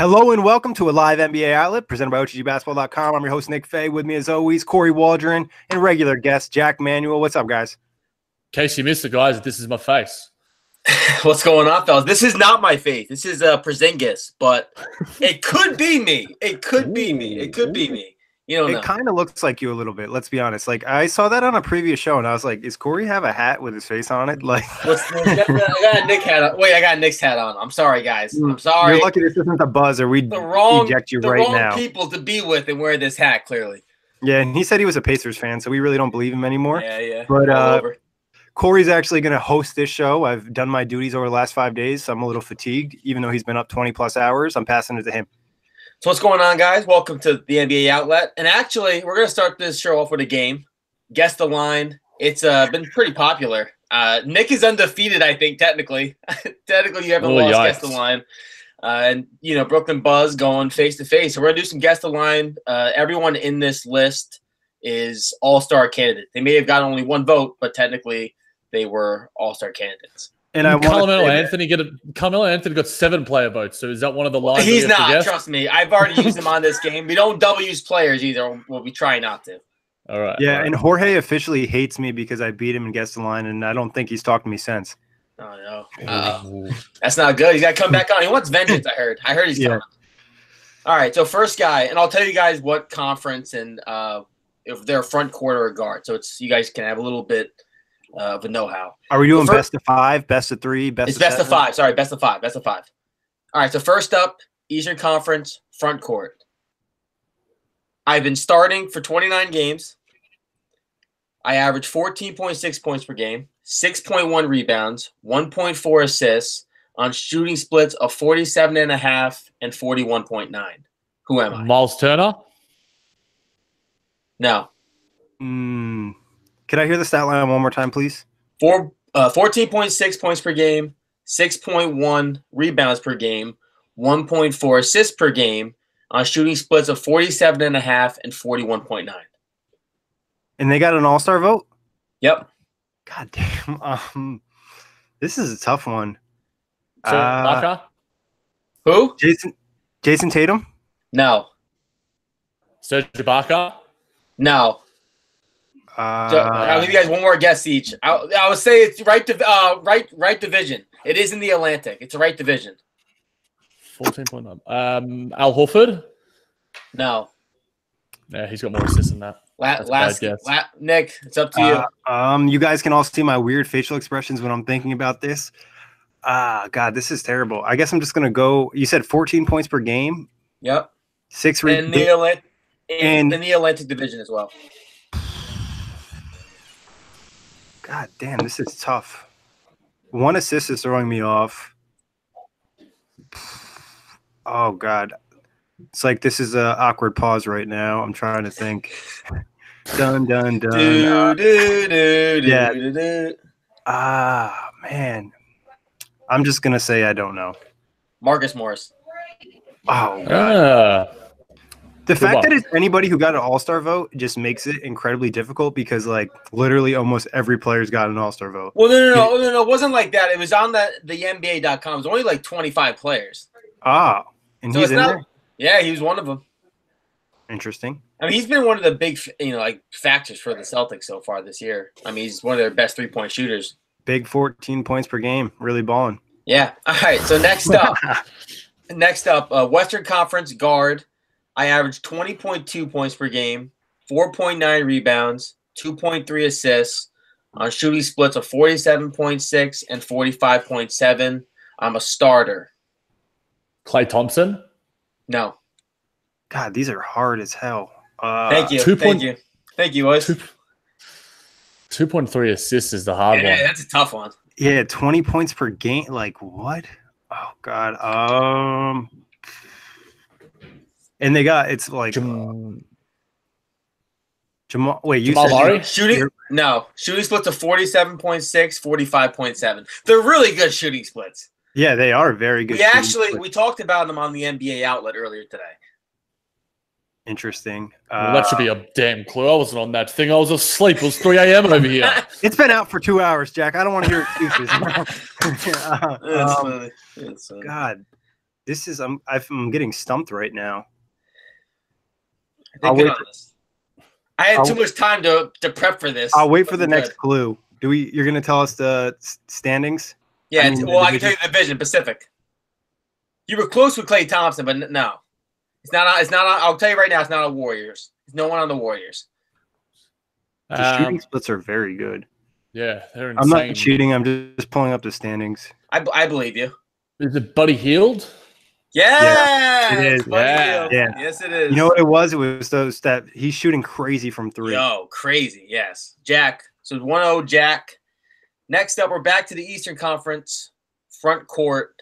Hello and welcome to a live NBA outlet presented by OTGBasketball.com. I'm your host, Nick Fay. With me, as always, Corey Waldron and regular guest, Jack Manuel. What's up, guys? In case you missed it, guys, this is my face. What's going on, fellas? This is not my face. This is Porzingis, but it could be me. It could be me. It could be me. You don't know. It kind of looks like you a little bit. Let's be honest. Like, I saw that on a previous show, and I was like, "Is Corey have a hat with his face on it?" Like, I got a Nick hat on. Wait, I got a Nick's hat on. I'm sorry, guys. I'm sorry. You're lucky this isn't the buzz, or we'd eject you right now. The wrong people to be with and wear this hat, clearly. Yeah, and he said he was a Pacers fan, so we really don't believe him anymore. Yeah. But Corey's actually going to host this show. I've done my duties over the last 5 days, so I'm a little fatigued. Even though he's been up 20-plus hours, I'm passing it to him. So what's going on, guys? Welcome to the NBA Outlet. And actually, we're going to start this show off with a game. Guess the line. It's been pretty popular. Nick is undefeated, I think, technically. Technically, you haven't lost Guess the Line. And, Brooklyn Buzz going face-to-face. So we're going to do some Guess the Line. Everyone in this list is all-star candidates. They may have gotten only one vote, but technically they were all-star candidates. And I Carmelo Anthony got 7 player votes. So is that one of the lines? He's not. Trust me. I've already used him on this game. We don't double use players either. Well, we try not to. All right. Yeah, all right. And Jorge officially hates me because I beat him in Guess the Line, and I don't think he's talked to me since. Oh no, that's not good. He's got to come back on. He wants vengeance. I heard he's coming. All right. So first guy, and I'll tell you guys what conference and if they're front court or guard. So it's you guys can have a little bit of a know-how. Are we doing best of 5, best of 3, It's best of 5. Sorry, best of 5. Best of 5. All right. So first up, Eastern Conference front court. I've been starting for 29 games. I average 14.6 points per game, 6.1 rebounds, 1.4 assists on shooting splits of 47.5 and 41.9. Who am I? Miles Turner? No. Could I hear the stat line one more time, please? 14.6 points per game, 6.1 rebounds per game, 1.4 assists per game on shooting splits of 47.5 and 41.9. And they got an all-star vote? Yep. God damn. This is a tough one. So, Ibaka? Who? Jason Tatum? No. Serge Ibaka? No. I'll give you guys one more guess each. I would say it's right division. It is in the Atlantic. It's a right division. 14.9. Al Horford? No. Yeah, he's got more assists than that. Nick, it's up to you. You guys can all see my weird facial expressions when I'm thinking about this. God, this is terrible. I guess I'm just gonna go. You said 14 points per game. Yep. 6 in the Atlantic Division as well. God damn, this is tough. 1 assist is throwing me off. Oh God. It's like this is an awkward pause right now. I'm trying to think. Dun. Man. I'm just going to say I don't know. Marcus Morris. Oh, God. The fact that it's anybody who got an all-star vote just makes it incredibly difficult because, like, literally almost every player's got an all-star vote. Well, no. It wasn't like that. It was on the NBA.com. It was only like 25 players. And so he's in there? Yeah, he was one of them. Interesting. I mean, he's been one of the big, factors for the Celtics so far this year. I mean, he's one of their best 3-point shooters. Big 14 points per game. Really balling. Yeah. All right. So next up, Western Conference guard. I averaged 20.2 points per game, 4.9 rebounds, 2.3 assists on shooting splits of 47.6 and 45.7. I'm a starter. Klay Thompson? No. God, these are hard as hell. Thank you. Thank you, boys. 2.3 assists is the hard one. Yeah, that's a tough one. Yeah, 20 points per game. Like, what? Oh, God. And they got, it's like Jamal. Wait, you Jamal said Murray? Shooting splits of 47.6, 45.7. They're really good shooting splits. Yeah, they are very good. We talked about them on the NBA Outlet earlier today. Interesting. Well, that should be a damn clue. I wasn't on that thing. I was asleep. It was 3 a.m. over here. It's been out for 2 hours, Jack. I don't want to hear excuses. It's funny. God, This is I'm getting stumped right now. I had too much time to prep for this. I'll wait for the next clue. You're gonna tell us the standings? Yeah, I can tell you the division, Pacific. You were close with Klay Thompson, but no. It's not I'll tell you right now, it's not on Warriors. There's no one on the Warriors. The shooting splits are very good. Yeah, they're insane. I'm not cheating. I'm just pulling up the standings. I believe you. Is it Buddy Hield? Yeah, it is. Yeah. Yes, it is. You know what it was? It was those that he's shooting crazy from 3. Yo, crazy. Yes, Jack. So 1-0, Jack. Next up, we're back to the Eastern Conference front court.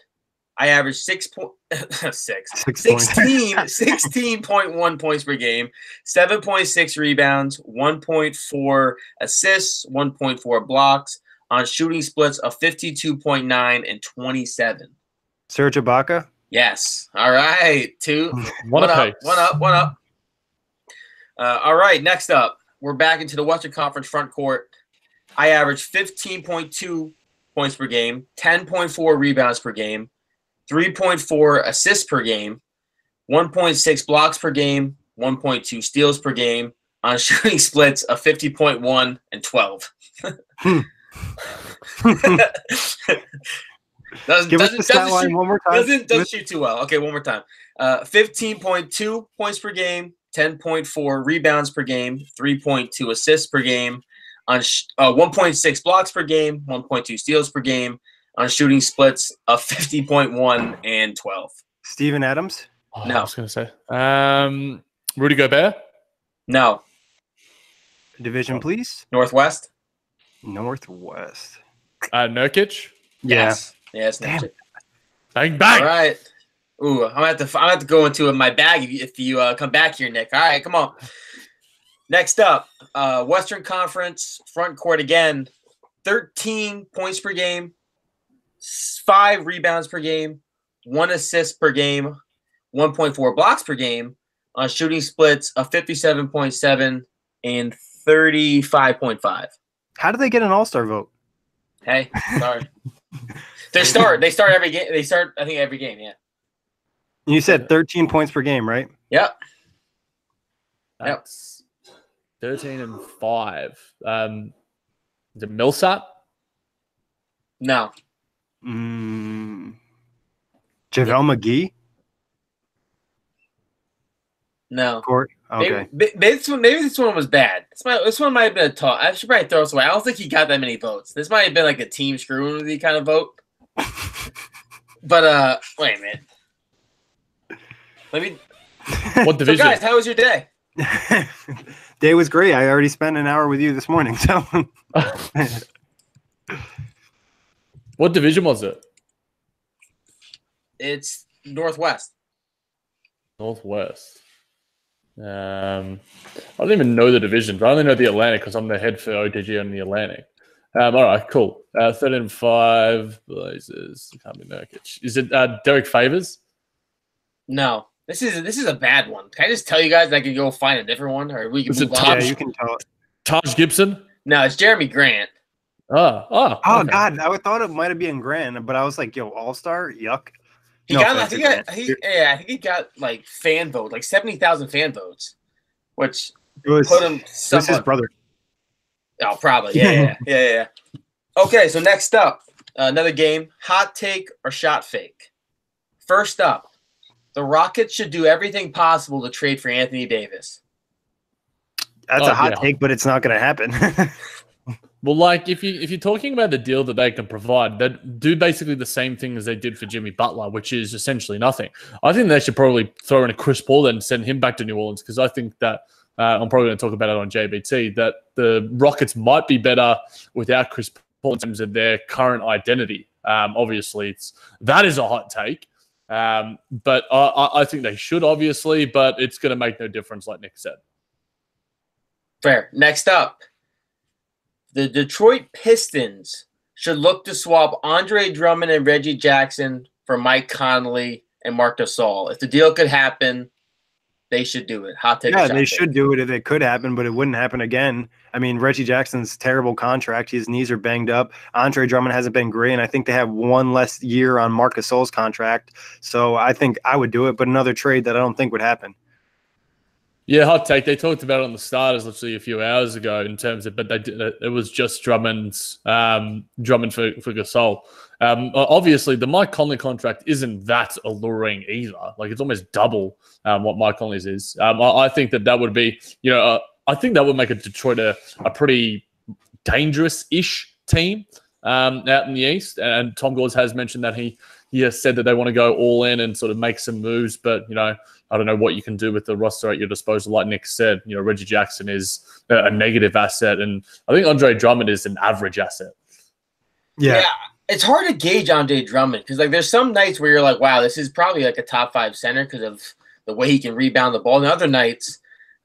I averaged 16.1 points per game, 7.6 rebounds, 1.4 assists, 1.4 blocks on shooting splits of 52.9 and 27. Serge Ibaka? Yes. All right. 2. One up. All right. Next up, we're back into the Western Conference front court. I averaged 15.2 points per game, 10.4 rebounds per game, 3.4 assists per game, 1.6 blocks per game, 1.2 steals per game on shooting splits of 50.1 and 12. Give us the stat line one more time. Doesn't shoot too well. Okay, one more time. 15.2 points per game, 10.4 rebounds per game, 3.2 assists per game, on 1.6 blocks per game, 1.2 steals per game, on shooting splits of 50.1 and 12. Steven Adams? Oh, No. I was going to say. Rudy Gobert? No. Division, please? Northwest? Northwest. Nurkic? Yes. Yes. Damn. Bang, bang. All right. Ooh, I'm gonna have to go into my bag if you come back here, Nick. All right, come on. Next up, Western Conference front court again. 13 points per game, 5 rebounds per game, 1 assist per game, 1.4 blocks per game on shooting splits of 57.7 and 35.5. How do they get an all-star vote? Hey, sorry. They start every game. They start, I think, every game. Yeah. You said 13 points per game, right? Yep. That's 13 and 5. Is it Millsap? No. JaVale McGee? No. Court? Okay. Maybe this one was bad. This one might have been a toss. I should probably throw this away. I don't think he got that many votes. This might have been like a team screwing with you kind of vote. But wait a minute. Let me. What division? So guys, how was your day? Day was great. I already spent an hour with you this morning. So. What division was it? It's Northwest. Northwest. I don't even know the divisions. I only know the Atlantic because I'm the head for OTG on the Atlantic. All right, cool. 13 and 5 Blazers. Can't be Nurkic. Is it Derek Favors? No. This is a bad one. Can I just tell you guys that I can go find a different one, or we can move on? Yeah, you can tell it. Taj Gibson? No, it's Jeremy Grant. Oh, okay. God! I thought it might have been Grant, but I was like, "Yo, All Star, yuck." I think he got like fan vote, like 70,000 fan votes, which put him. This is his brother. Oh, probably. Yeah. Okay, so next up, another game: hot take or shot fake. First up, the Rockets should do everything possible to trade for Anthony Davis. That's a hot take, but it's not going to happen. Well, like if you're talking about the deal that they can provide, they do basically the same thing as they did for Jimmy Butler, which is essentially nothing. I think they should probably throw in a Chris Paul and send him back to New Orleans because I think that I'm probably going to talk about it on JBT that the Rockets might be better without Chris Paul in terms of their current identity. Obviously, that is a hot take, but I think they should obviously, but it's going to make no difference, like Nick said. Fair. Next up. The Detroit Pistons should look to swap Andre Drummond and Reggie Jackson for Mike Conley and Marc Gasol. If the deal could happen, they should do it. Hot take. Yeah, they should do it if it could happen, but it wouldn't happen again. I mean, Reggie Jackson's terrible contract. His knees are banged up. Andre Drummond hasn't been great, and I think they have one less year on Marc Gasol's contract. So I think I would do it, but another trade that I don't think would happen. Yeah, hot take. They talked about it on the starters literally a few hours ago in terms of, but it was just Drummond for Gasol. Obviously, the Mike Conley contract isn't that alluring either. Like, it's almost double what Mike Conley's is. I think that would be, I think that would make Detroit a pretty dangerous-ish team out in the East. And Tom Gores has mentioned that he has said that they want to go all in and sort of make some moves, but I don't know what you can do with the roster at your disposal. Like Nick said, Reggie Jackson is a negative asset, and I think Andre Drummond is an average asset. Yeah, it's hard to gauge Andre Drummond because there's some nights where you're like, wow, this is probably like a top 5 center because of the way he can rebound the ball. And other nights,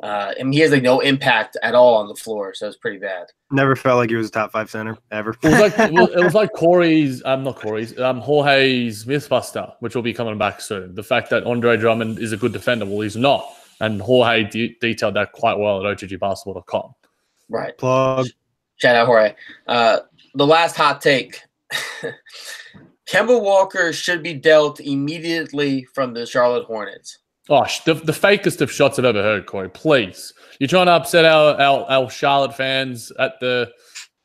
he has no impact at all on the floor, so it's pretty bad. Never felt like he was a top 5 center ever. It was like Jorge's Mythbuster, which will be coming back soon. The fact that Andre Drummond is a good defender, well, he's not, and Jorge detailed that quite well at OTGBasketball.com. Right. Plug. Shout out Jorge. The last hot take: Kemba Walker should be dealt immediately from the Charlotte Hornets. Oh, the fakest of shots I've ever heard, Corey. Please, you're trying to upset our Charlotte fans at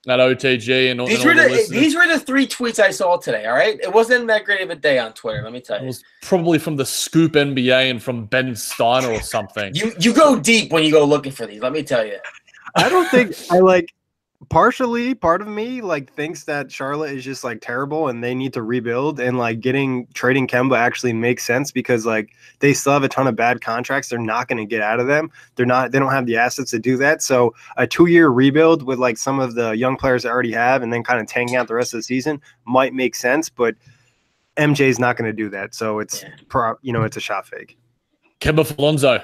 OTG and all. These were the 3 tweets I saw today. All right, it wasn't that great of a day on Twitter. Let me tell you. It was probably from the Scoop NBA and from Ben Steiner or something. You go deep when you go looking for these. Let me tell you. I don't think part of me thinks that Charlotte is just terrible and they need to rebuild, and trading Kemba actually makes sense because they still have a ton of bad contracts. They're not going to get out of them. They don't have the assets to do that. So a 2-year rebuild with some of the young players they already have and then kind of tanking out the rest of the season might make sense, but MJ's not going to do that. So it's it's a shot fake. Kemba for Lonzo.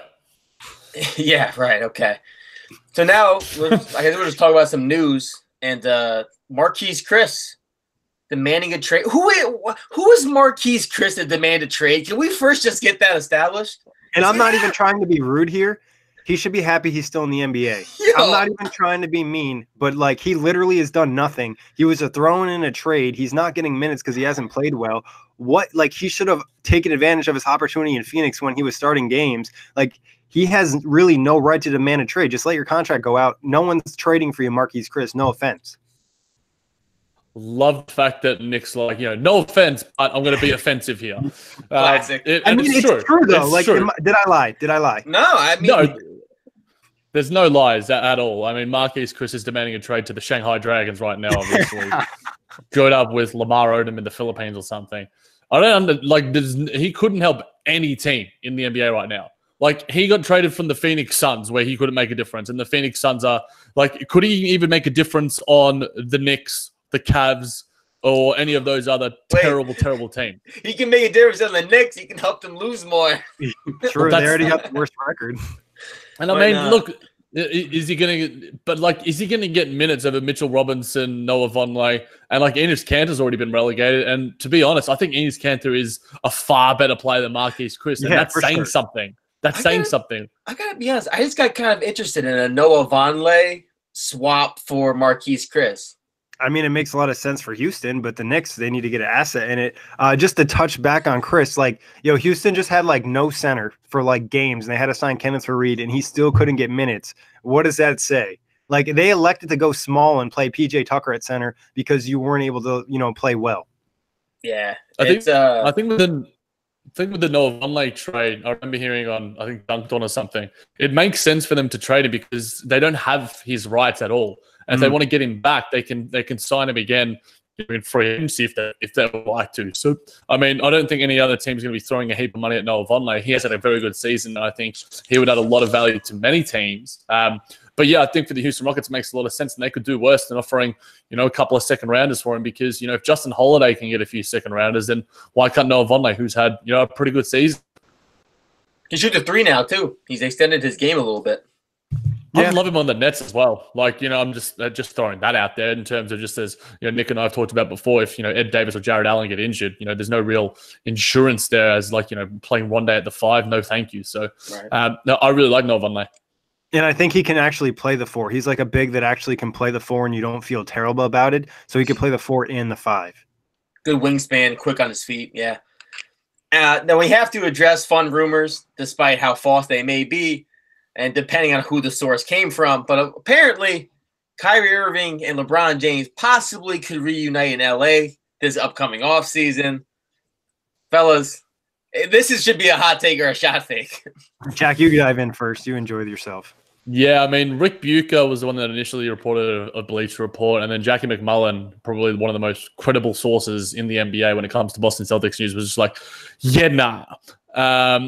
Yeah, right. Okay. So now, I guess we'll just talk about some news. And Marquise Chris demanding a trade. Who is Marquise Chris to demand a trade? Can we first just get that established? And I'm not even trying to be rude here. He should be happy he's still in the NBA. Yo. I'm not even trying to be mean, but he literally has done nothing. He was thrown in a trade. He's not getting minutes because he hasn't played well. He should have taken advantage of his opportunity in Phoenix when he was starting games. He has really no right to demand a trade. Just let your contract go out. No one's trading for you, Marquise Chris. No offense. Love the fact that Nick's no offense, but I'm going to be offensive here. Classic. It's true though. It's true. Did I lie? No, no. There's no lies at all. I mean, Marquise Chris is demanding a trade to the Shanghai Dragons right now, obviously. Joined up with Lamar Odom in the Philippines or something. I don't he couldn't help any team in the NBA right now. He got traded from the Phoenix Suns where he couldn't make a difference. And the Phoenix Suns are could he even make a difference on the Knicks, the Cavs, or any of those other terrible teams? He can make a difference on the Knicks. He can help them lose more. True, they already got the worst record. And I mean, look, is he going to get minutes over Mitchell Robinson, Noah Vonleh, and Enes Kanter's already been relegated? And to be honest, I think Enes Kanter is a far better player than Marquise Chris, and that's saying something. That's saying something. I gotta be honest. I just got kind of interested in a Noah Vonleh swap for Marquise Chris. I mean, it makes a lot of sense for Houston, but the Knicks, they need to get an asset in it. Just to touch back on Chris, Houston just had no center for games, and they had to sign Kenneth Faried, and he still couldn't get minutes. What does that say? They elected to go small and play PJ Tucker at center because you weren't able to, play well. Yeah, I think with the Noah Vonleh trade, I remember hearing on, I think Dunked On or something, it makes sense for them to trade him because they don't have his rights at all. And if they want to get him back, they can sign him again in free agency if they would like to. So, I mean, I don't think any other team's going to be throwing a heap of money at Noah Vonleh. He has had a very good season, and I think he would add a lot of value to many teams. But yeah, I think for the Houston Rockets, it makes a lot of sense, and they could do worse than offering, a couple of second rounders for him because, if Justin Holiday can get a few second rounders, then why can't Noah Vonleh, who's had, a pretty good season? He shoots a 3 now too. He's extended his game a little bit. I'd love him on the Nets as well. Like, I'm just throwing that out there in terms of just as, Nick and I have talked about before, if, Ed Davis or Jared Allen get injured, there's no real insurance there as like, playing one day at the 5. No, thank you. So, no, I really like Noah Vonleh. And I think he can actually play the 4. He's like a big that actually can play the 4 and you don't feel terrible about it. So he can play the 4 and the 5. Good wingspan, quick on his feet. Yeah. Now we have to address fun rumors, despite how false they may be, and depending on who the source came from. But apparently, Kyrie Irving and LeBron James possibly could reunite in LA this upcoming offseason. Fellas, should be a hot take or a shot fake. Jack, you dive in first. You enjoyed yourself. Yeah, I mean, Rick Bucher was the one that initially reported a Bleacher Report, and then Jackie McMullen, probably one of the most credible sources in the NBA when it comes to Boston Celtics news, was just like, yeah, nah.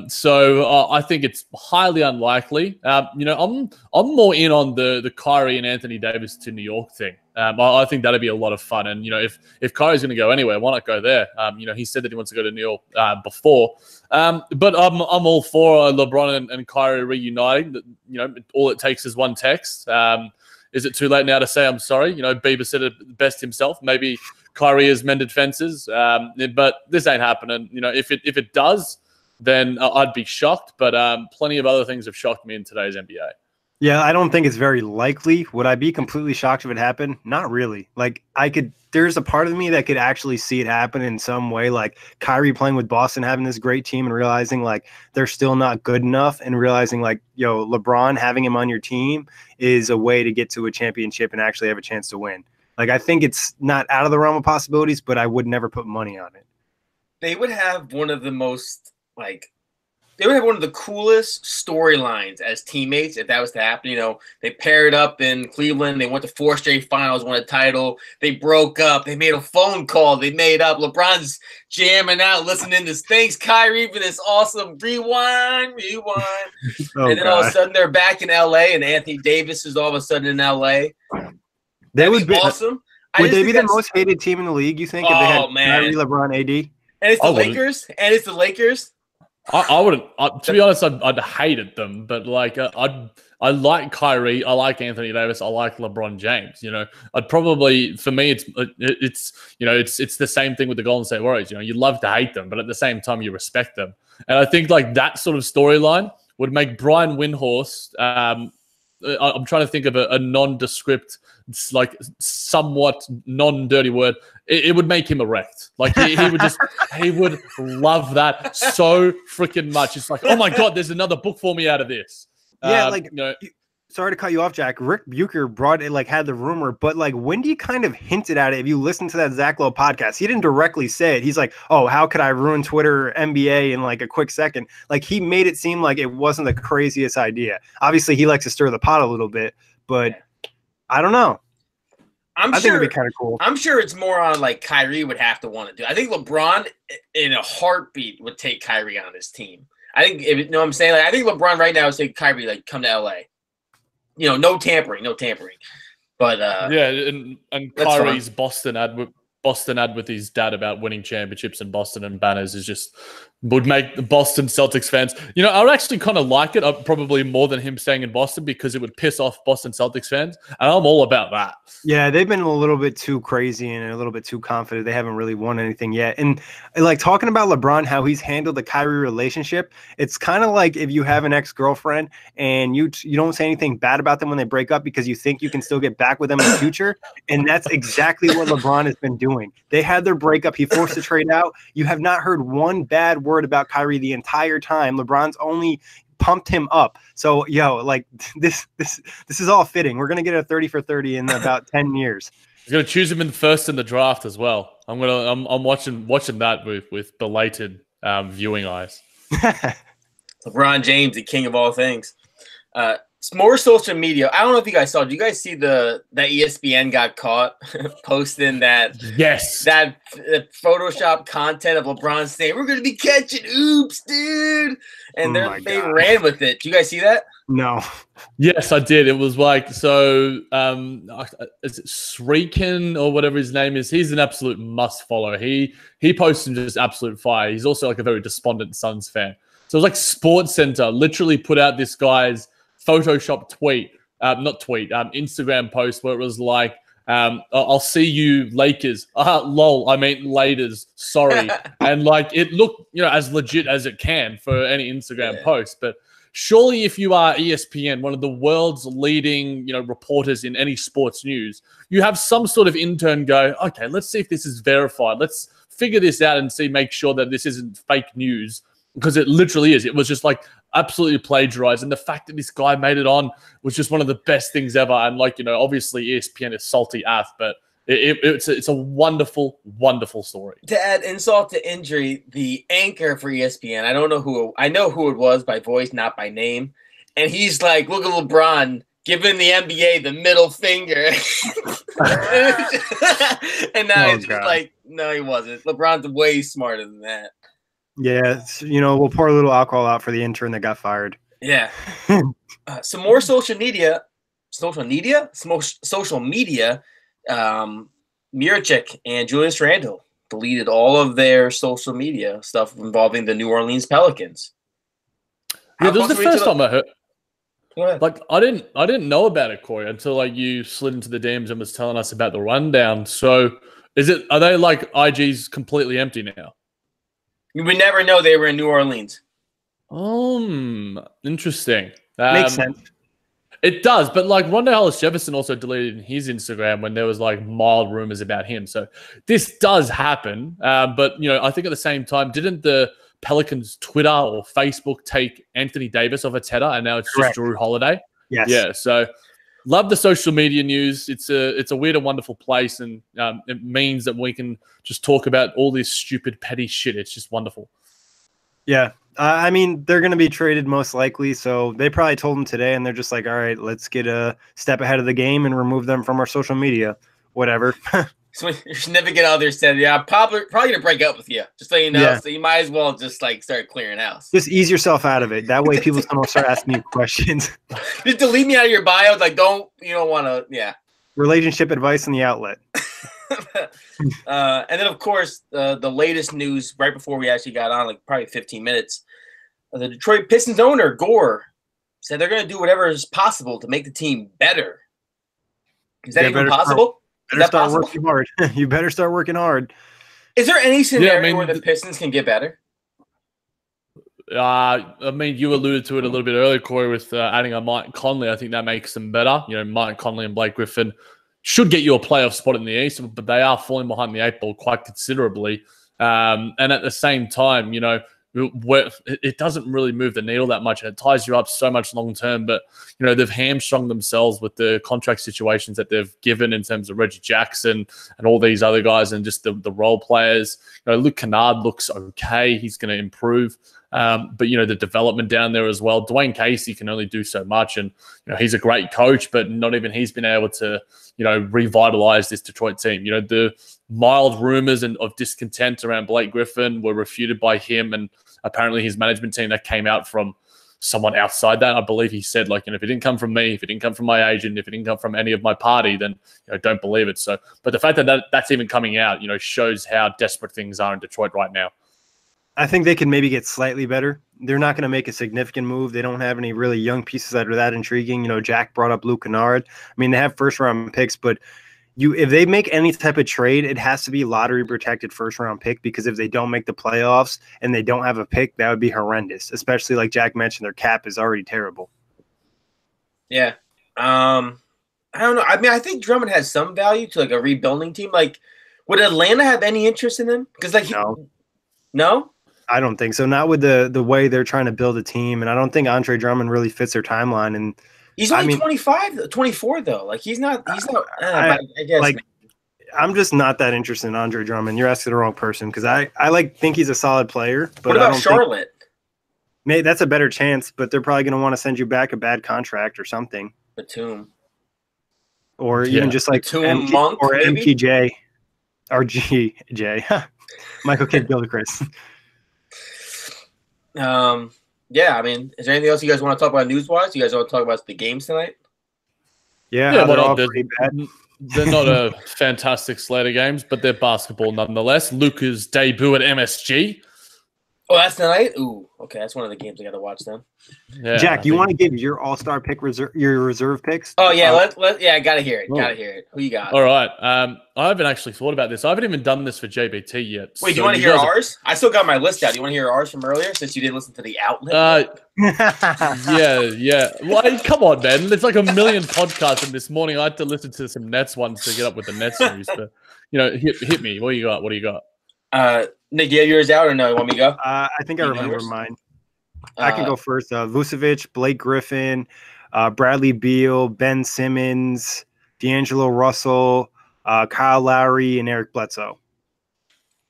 So I think it's highly unlikely. I'm more in on the Kyrie and Anthony Davis to New York thing. I think that'd be a lot of fun. And if Kyrie's going to go anywhere, why not go there? He said that he wants to go to New York before. But I'm all for LeBron and Kyrie reuniting. All it takes is one text. Is it too late now to say I'm sorry? Bieber said it best himself. Maybe Kyrie has mended fences, but this ain't happening. If it does, then I'd be shocked. But plenty of other things have shocked me in today's NBA. Yeah, I don't think it's very likely. Would I be completely shocked if it happened? Not really. Like, there's a part of me that could actually see it happen in some way, like Kyrie playing with Boston, having this great team and realizing like they're still not good enough, and realizing like, LeBron having him on your team is a way to get to a championship and actually have a chance to win. Like, I think it's not out of the realm of possibilities, but I would never put money on it. They would have one of the most they would have one of the coolest storylines as teammates if that was to happen. They paired up in Cleveland. They went to 4 straight finals, won a title. They broke up. They made a phone call. They made up. LeBron's jamming out, listening to thanks, Kyrie, for this awesome rewind. And then all of a sudden they're back in LA, and Anthony Davis is all of a sudden in LA. They would be awesome. Would they be the most hated team in the league, you think, if they had Kyrie, LeBron, AD? And it's the Lakers. And it's the Lakers. I wouldn't. To be honest, I'd hated them, but like I like Kyrie, I like Anthony Davis, I like LeBron James. I'd probably, for me, it's the same thing with the Golden State Warriors. You love to hate them, but at the same time you respect them. And I think like that sort of storyline would make Brian Windhorst. I'm trying to think of a nondescript, like somewhat non-dirty word. It would make him erect. Like he would love that so freaking much. It's like, oh my God, there's another book for me out of this. Yeah, sorry to cut you off, Jack. Rick Bucher brought it, like had the rumor, but like Wendy kind of hinted at it. If you listen to that Zach Lowe podcast, he didn't directly say it. He's like, oh, how could I ruin Twitter NBA in like a quick second? Like he made it seem like it wasn't the craziest idea. Obviously, he likes to stir the pot a little bit, but I don't know. I think it'd be kind of cool. I'm sure it's more on like Kyrie would have to want to do. I think LeBron in a heartbeat would take Kyrie on his team. I think, what I'm saying? Like, I think LeBron right now is saying Kyrie, like, come to LA. No tampering. But yeah, and Kyrie's Boston ad with his dad about winning championships in Boston and banners would make the Boston Celtics fans. I would actually kind of like it, probably more than him staying in Boston, because it would piss off Boston Celtics fans, and I'm all about that. Yeah, they've been a little bit too crazy and a little bit too confident. They haven't really won anything yet. And like talking about LeBron, how he's handled the Kyrie relationship, it's kind of like if you have an ex-girlfriend and you don't say anything bad about them when they break up because you think you can still get back with them in the future. And that's exactly what LeBron has been doing. They had their breakup. He forced the trade out. You have not heard one bad word about Kyrie the entire time. LeBron's only pumped him up. So, like this is all fitting. We're gonna get a 30 for 30 in about 10 years. He's gonna choose him first in the draft as well. I'm watching that with belated viewing eyes. LeBron James, the king of all things. It's more social media. I don't know if you guys saw. Did you guys see that ESPN got caught posting that Photoshop content of LeBron saying we're going to be catching oops, dude, and they ran with it. Did you guys see that? No. Yes, I did. It was like, so is it Sreekin or whatever his name is? He's an absolute must follow. He posts some just absolute fire. He's also like a very despondent Suns fan. So it was like SportsCenter literally put out this guy's Photoshop tweet Instagram post where it was like, I'll see you Lakers. Lol, I mean Laters. Sorry. And like it looked, as legit as it can for any Instagram post. But surely if you are ESPN, one of the world's leading, reporters in any sports news, you have some sort of intern go, okay, let's see if this is verified. Let's figure this out and make sure that this isn't fake news, because it literally is. It was just like absolutely plagiarized. And the fact that this guy made it on was just one of the best things ever. And obviously ESPN is salty ass, but it's a wonderful, wonderful story. To add insult to injury, the anchor for ESPN, I know who it was by voice, not by name. And he's like, look at LeBron giving the NBA the middle finger. And now it's just like, no, he wasn't. LeBron's way smarter than that. Yeah, we'll pour a little alcohol out for the intern that got fired. Yeah. Some more social media. Miracek and Julius Randle deleted all of their social media stuff involving the New Orleans Pelicans. Yeah, this was the first time I heard. Like I didn't know about it, Corey, until you slid into the DMs and was telling us about the rundown. So are they like IG's completely empty now? You would never know they were in New Orleans. Interesting. Makes sense. It does, but Rondé Hollis-Jefferson also deleted his Instagram when there was mild rumors about him. So this does happen. But I think at the same time, didn't the Pelicans Twitter or Facebook take Anthony Davis off its header, and now it's just Drew Holiday? Yes. Yeah. So love the social media news. It's a weird and wonderful place, and it means that we can just talk about all this stupid, petty shit. It's just wonderful. Yeah. I mean, they're going to be traded most likely, so they probably told them today, and they're just like, all right, let's get a step ahead of the game and remove them from our social media. Whatever. So your significant other said, yeah, I'm probably going to break up with you, just so you know. Yeah. So you might as well just start clearing house. Just ease yourself out of it. That way people don't start asking you questions. Just delete me out of your bio. You don't want to, yeah. Relationship advice in the outlet. And then, of course, the latest news right before we actually got on, probably 15 minutes, the Detroit Pistons owner, Gore, said they're going to do whatever is possible to make the team better. Is that even possible? Working hard. You better start working hard. Is there any scenario where the Pistons can get better? You alluded to it a little bit earlier, Corey, with adding a Mike Conley. I think that makes them better. Mike Conley and Blake Griffin should get you a playoff spot in the East, but they are falling behind the 8 ball quite considerably. And at the same time, it doesn't really move the needle that much, and it ties you up so much long term. But they've hamstrung themselves with the contract situations that they've given in terms of Reggie Jackson and all these other guys, and just the role players. Luke Kennard looks okay; he's going to improve. But the development down there as well. Dwayne Casey can only do so much, and he's a great coach, but not even he's been able to revitalize this Detroit team. The mild rumors of discontent around Blake Griffin were refuted by him and apparently his management team that came out from someone outside that. I believe he said, if it didn't come from me, if it didn't come from my agent, if it didn't come from any of my party, then don't believe it. So, but the fact that that's even coming out, shows how desperate things are in Detroit right now. I think they can maybe get slightly better. They're not going to make a significant move. They don't have any really young pieces that are that intriguing. Jack brought up Luke Kennard. I mean, they have first-round picks, but if they make any type of trade, it has to be lottery-protected first-round pick, because if they don't make the playoffs and they don't have a pick, that would be horrendous, especially like Jack mentioned, their cap is already terrible. Yeah. I don't know. I mean, I think Drummond has some value to a rebuilding team. Would Atlanta have any interest in him? Because no? I don't think so. Not with the way they're trying to build a team, and I don't think Andre Drummond really fits their timeline. And he's only 24 though. He's not. I guess. I'm just not that interested in Andre Drummond. You're asking the wrong person, because I think he's a solid player. But what about Charlotte? Maybe that's a better chance, but they're probably going to want to send you back a bad contract or something. Batum. Or even just Batum, Monk, or maybe? MPJ or GJ. Michael Kidd-Gilchrist. Yeah, I mean, is there anything else you guys want to talk about news-wise? You guys want to talk about the games tonight? Yeah, they're all pretty bad. They're not a fantastic slate of games, but they're basketball nonetheless. Luka's debut at MSG. Oh, that's tonight. Ooh, okay, that's one of the games I got to watch then. Yeah, Jack, I you think- want to give your all-star pick your reserve picks? Oh yeah, I gotta hear it. Oh. Gotta hear it. Who you got? All right. I haven't actually thought about this. I haven't even done this for JBT yet. Wait, do so you want to hear guys are- ours? I still got my list out. Do you want to hear ours from earlier since you didn't listen to the outlet? Yeah. Well, come on, man. There's like a million podcasts, and this morning I had to listen to some Nets ones to get up with the Nets news. But hit me. What do you got? What do you got? Nick, do you have yours out or no? You want me to go? I think I You know remember yours? mine. I can Uh, go first. Vucevic, Blake Griffin, Bradley Beal, Ben Simmons, D'Angelo Russell, Kyle Lowry, and Eric Bledsoe.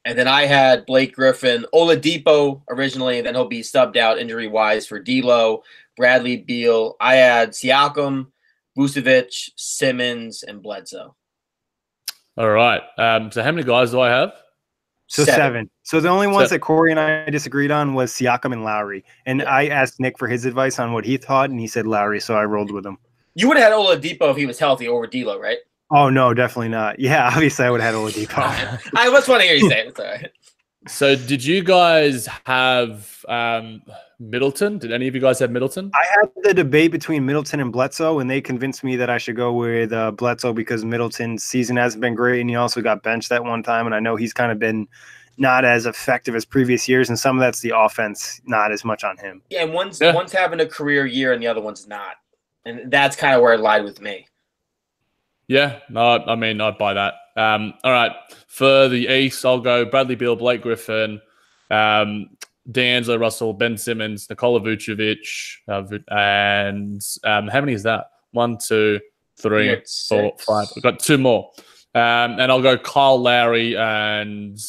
And then I had Blake Griffin, Oladipo originally, and then he'll be subbed out injury-wise for D'Lo, Bradley Beal. I had Siakam, Vucevic, Simmons, and Bledsoe. All right. So how many guys do I have? So seven. So the only ones Se- that Corey and I disagreed on was Siakam and Lowry. And Yeah. I asked Nick for his advice on what he thought, and he said Lowry, so I rolled with him. You would have had Oladipo if he was healthy over D'Lo, right? Oh, no, definitely not. Yeah, obviously I would have had Oladipo. I just want to hear you say it. It's all right. So did you guys have Middleton? Did any of you guys have Middleton? I had the debate between Middleton and Bledsoe, and they convinced me that I should go with Bledsoe because Middleton's season hasn't been great, and he also got benched that one time, and I know he's kind of been not as effective as previous years, and some of that's the offense, not as much on him. Yeah, and one's Yeah. having a career year and the other one's not. And that's kind of where it lied with me. Yeah, no, I mean, I'd buy that. All right. For the East, I'll go Bradley Beal, Blake Griffin, D'Angelo Russell, Ben Simmons, Nikola Vucevic, and how many is that? 1, 2, 3, You got 4, 6. 5. I've got 2 more. And I'll go Kyle Lowry and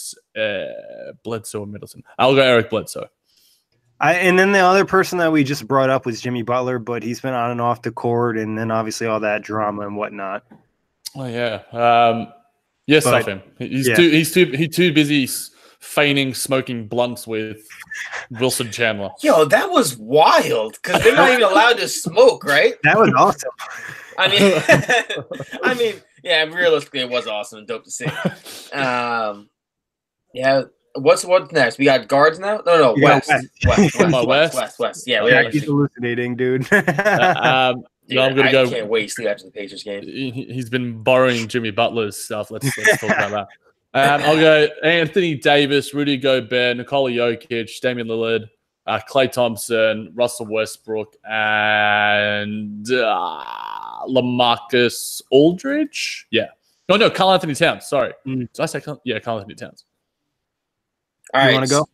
Bledsoe and Middleton. I'll go Eric Bledsoe. And then the other person that we just brought up was Jimmy Butler, but he's been on and off the court, and then obviously all that drama and whatnot. Oh yeah, stuff him. He's yeah. too busy feigning smoking blunts with Wilson Chandler. Yo, that was wild because they're not even allowed to smoke, right? That was awesome. I mean, yeah, realistically, it was awesome and dope to see. Yeah. What's next? We got guards now? No, You got West. Yeah, we Yeah, got he's hallucinating, dude. No, I'm gonna I go. can't wait to see after the Pacers game. He's been borrowing Jimmy Butler's stuff. Let's talk about that. I'll go Anthony Davis, Rudy Gobert, Nikola Jokic, Damian Lillard, Klay Thompson, Russell Westbrook, and LaMarcus Aldridge. Yeah. No, Karl Anthony Towns. Sorry. Did I say Karl Anthony Towns? All right. You want to go?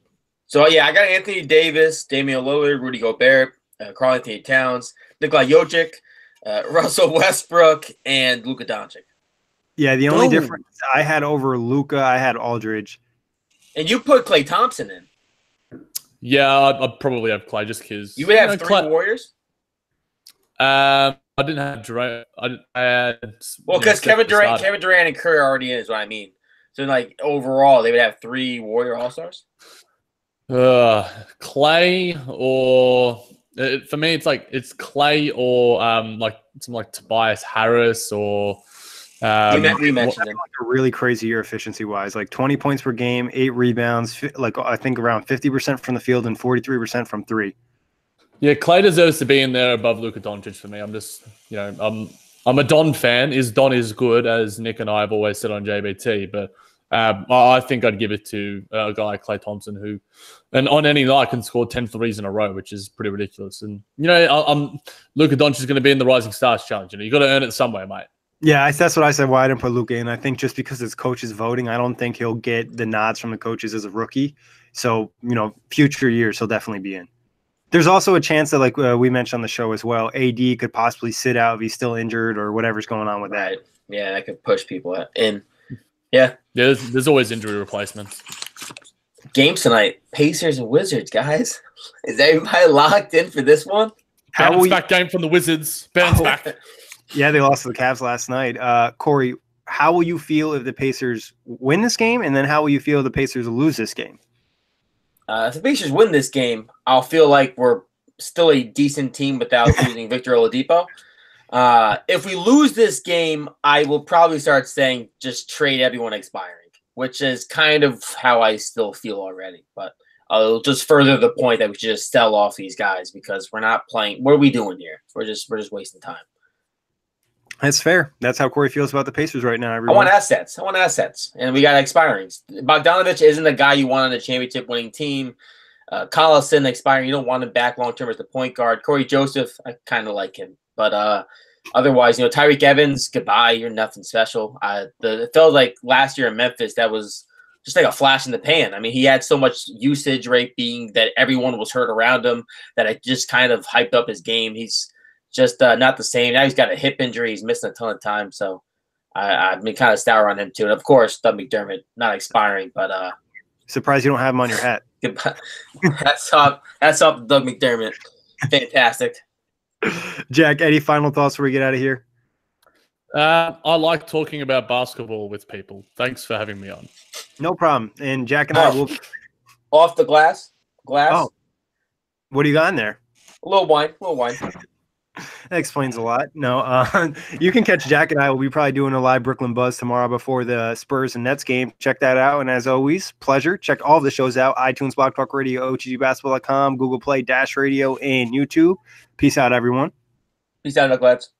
So, yeah, I got Anthony Davis, Damian Lillard, Rudy Gobert, Karl Anthony Towns, Nikola Jokic, Russell Westbrook, and Luka Doncic. Yeah, the only difference I had over Luka, I had Aldridge. And you put Klay Thompson in. Yeah, I'd probably have Klay just because. You would have 3 Warriors? I didn't have Durant. I had. Well, because Kevin Durant and Curry are already in is what I mean. So, like, overall, they would have 3 Warrior All-Stars? Klay or for me, it's Klay or like some like Tobias Harris or we mentioned him. Like a really crazy year efficiency wise, like 20 points per game, 8 rebounds, like I think around 50% from the field and 43% from 3. Yeah, Klay deserves to be in there above Luka Doncic for me. I'm just, I'm a Don fan. Don is good, as Nick and I have always said on JBT, but I think I'd give it to a guy like Klay Thompson, who, and on any night, can score 10 threes in a row, which is pretty ridiculous. And, Luka Doncic is going to be in the Rising Stars Challenge. You got to earn it somewhere, mate. Yeah, that's what I said why I didn't put Luka in. I think just because it's coaches voting, I don't think he'll get the nods from the coaches as a rookie. So, future years, he'll definitely be in. There's also a chance that, like we mentioned on the show as well, AD could possibly sit out if he's still injured or whatever's going on with that. Yeah, that could push people in. Yeah. There's always injury replacements. Games tonight, Pacers and Wizards, guys. Is everybody locked in for this one? Bounce back game from the Wizards. Bounce back. Yeah, they lost to the Cavs last night. Corey, how will you feel if the Pacers win this game? And then how will you feel if the Pacers lose this game? If the Pacers win this game, I'll feel like we're still a decent team without losing Victor Oladipo. If we lose this game, I will probably start saying just trade everyone expiring, which is kind of how I still feel already. But it'll just further the point that we should just sell off these guys because we're not playing. What are we doing here? We're just wasting time. That's fair. That's how Corey feels about the Pacers right now. Everyone. I want assets, and we got expirings. Bogdanovich isn't the guy you want on a championship-winning team. Collison expiring, you don't want him back long-term as the point guard. Corey Joseph, I kind of like him, but otherwise, Tyreek Evans, goodbye. You're nothing special. It felt like last year in Memphis that was just like a flash in the pan. I mean, he had so much usage rate being that everyone was hurt around him that it just kind of hyped up his game. He's just not the same. Now he's got a hip injury. He's missing a ton of time. So I've been kind of sour on him too. And of course, Doug McDermott not expiring, but surprised you don't have him on your hat. That's up, Doug McDermott. Fantastic. Jack, any final thoughts before we get out of here? I like talking about basketball with people. Thanks for having me on. No problem. And Jack and I will off the glass. Oh, what do you got in there? A little wine. That explains a lot. No, you can catch Jack and I. We'll be probably doing a live Brooklyn Buzz tomorrow before the Spurs and Nets game. Check that out. And as always, pleasure. Check all of the shows out. iTunes, Blog Talk Radio, OTGBasketball.com, Google Play, Dash Radio, and YouTube. Peace out, everyone. Peace out, Douglas.